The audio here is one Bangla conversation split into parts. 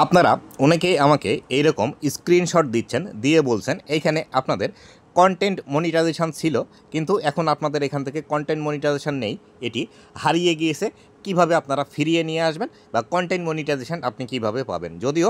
আপনারা অনেকেই আমাকে এইরকম স্ক্রিনশট দিচ্ছেন, দিয়ে বলছেন এইখানে আপনাদের কন্টেন্ট মনিটাইজেশন ছিল, কিন্তু এখন আপনাদের এখান থেকে কন্টেন্ট মনিটাইজেশন নেই, এটি হারিয়ে গিয়েছে। কিভাবে আপনারা ফিরিয়ে নিয়ে আসবেন বা কন্টেন্ট মনিটাইজেশন আপনি কিভাবে পাবেন? যদিও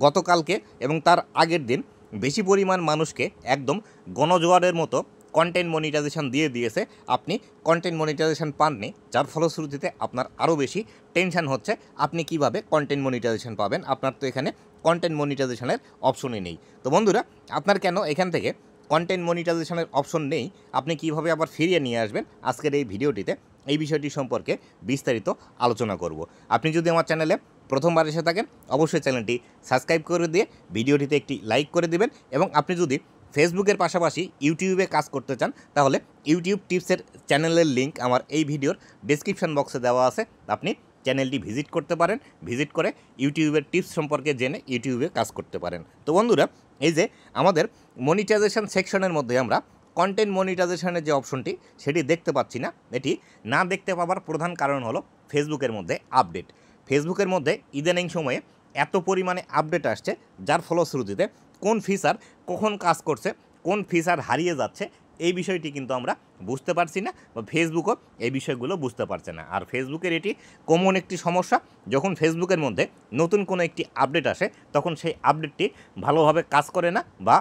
গতকালকে এবং তার আগের দিন বেশি পরিমাণ মানুষকে একদম গণজোয়ারের মতো কন্টেন্ট মনিটাইজেশন দিয়ে দিয়েছে, আপনি কন্টেন্ট মনিটাইজেশন পাননি, যার ফলশ্রুতিতে আপনার আরও বেশি টেনশন হচ্ছে আপনি কিভাবে কন্টেন্ট মনিটাইজেশন পাবেন। আপনার তো এখানে কন্টেন্ট মনিটাইজেশনের অপশনই নেই। তো বন্ধুরা, আপনার কেন এখান থেকে কন্টেন্ট মনিটাইজেশনের অপশন নেই, আপনি কিভাবে আবার ফিরিয়ে নিয়ে আসবেন, আজকের এই ভিডিওটিতে এই বিষয়টি সম্পর্কে বিস্তারিত আলোচনা করব। আপনি যদি আমার চ্যানেলে প্রথমবার এসে থাকেন, অবশ্যই চ্যানেলটি সাবস্ক্রাইব করে দিয়ে ভিডিওটিতে একটি লাইক করে দিবেন, এবং আপনি যদি ফেসবুকের পাশাপাশি ইউটিউবে কাজ করতে চান, তাহলে ইউটিউব টিপসের চ্যানেলের লিঙ্ক আমার এই ভিডিওর ডেসক্রিপশন বক্সে দেওয়া আছে, আপনি চ্যানেলটি ভিজিট করতে পারেন, ভিজিট করে ইউটিউবের টিপস সম্পর্কে জেনে ইউটিউবে কাজ করতে পারেন। তো বন্ধুরা, এই যে আমাদের মনিটাইজেশন সেকশনের মধ্যে আমরা কন্টেন্ট মনিটাইজেশনের যে অপশনটি সেটি দেখতে পাচ্ছি না। এটি না দেখতে পাওয়ার প্রধান কারণ হলো ফেসবুকের মধ্যে আপডেট। ফেসবুকের মধ্যে ইদানিং সময়ে এত পরিমাণে আপডেট আসছে, যার ফলশ্রুতিতে কোন ফিচার কখন কাজ করছে, কোন ফিচার হারিয়ে যাচ্ছে, এই বিষয়টি কিন্তু আমরা বুঝতে পারছি না, বা ফেসবুকও এই বিষয়গুলো বুঝতে পারছে না। আর ফেসবুকের এটি কমন একটি সমস্যা, যখন ফেসবুকের মধ্যে নতুন কোনো একটি আপডেট আসে, তখন সেই আপডেটটি ভালোভাবে কাজ করে না, বা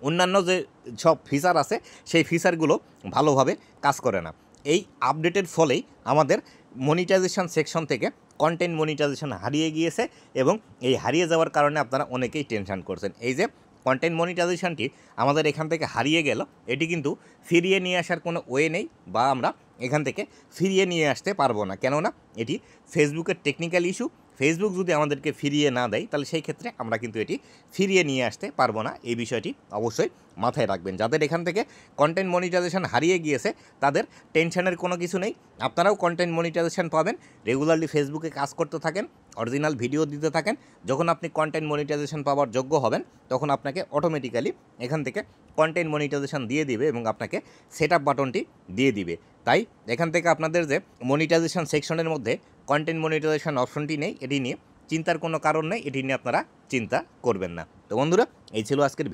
অন্যান্য যে সব ফিচার আছে সেই ফিচারগুলো ভালোভাবে কাজ করে না। এই আপডেটের ফলেই আমাদের মনিটাইজেশন সেকশন থেকে কন্টেন্ট মনিটাইজেশন হারিয়ে গিয়েছে, এবং এই হারিয়ে যাওয়ার কারণে আপনারা অনেকেই টেনশন করছেন। এই যে কন্টেন্ট মনিটাইজেশনটি আমাদের এখান থেকে হারিয়ে গেল, এটি কিন্তু ফিরিয়ে নিয়ে আসার কোনো ওয়ে নেই, বা আমরা এখান থেকে ফিরিয়ে নিয়ে আসতে পারবো না, কেননা এটি ফেসবুকের টেকনিক্যাল ইস্যু। ফেসবুক যদি আমাদেরকে ফিরিয়ে না দেয়, তাহলে সেই ক্ষেত্রে আমরা কিন্তু এটি ফিরিয়ে নিয়ে আসতে পারবো না। এই বিষয়টি অবশ্যই মাথায় রাখবেন। যাদের এখান থেকে কন্টেন্ট মনিটাইজেশন হারিয়ে গিয়েছে, তাদের টেনশনের কোনো কিছু নেই, আপনারাও কন্টেন্ট মনিটাইজেশন পাবেন। রেগুলারলি ফেসবুকে কাজ করতে থাকেন, অরিজিনাল ভিডিও দিতে থাকেন। যখন আপনি কন্টেন্ট মনিটাইজেশন পাওয়ার যোগ্য হবেন, তখন আপনাকে অটোমেটিক্যালি এখান থেকে কন্টেন্ট মনিটাইজেশন দিয়ে দিবে, এবং আপনাকে সেট আপ বাটনটি দিয়ে দিবে। তাই এখান থেকে আপনাদের যে মনিটাইজেশন সেকশনের মধ্যে কন্টেন্ট মনিটাইজেশন অপশনটি নেই, এটি নিয়ে চিন্তার কোনো কারণ নেই, এটি নিয়ে আপনারা চিন্তা করবেন না। তো বন্ধুরা, এই ছিল আজকের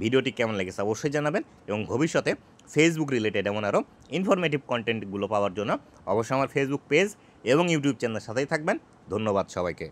ভিডিওটি কেমন লেগেছে অবশ্যই জানাবেন, এবং ভবিষ্যতে ফেসবুক রিলেটেড এমন আরও ইনফরমেটিভ কন্টেন্টগুলো পাওয়ার জন্য অবশ্যই আমার ফেসবুক পেজ এবং ইউটিউব চ্যানেলের সাথেই থাকবেন। ধন্যবাদ সবাইকে।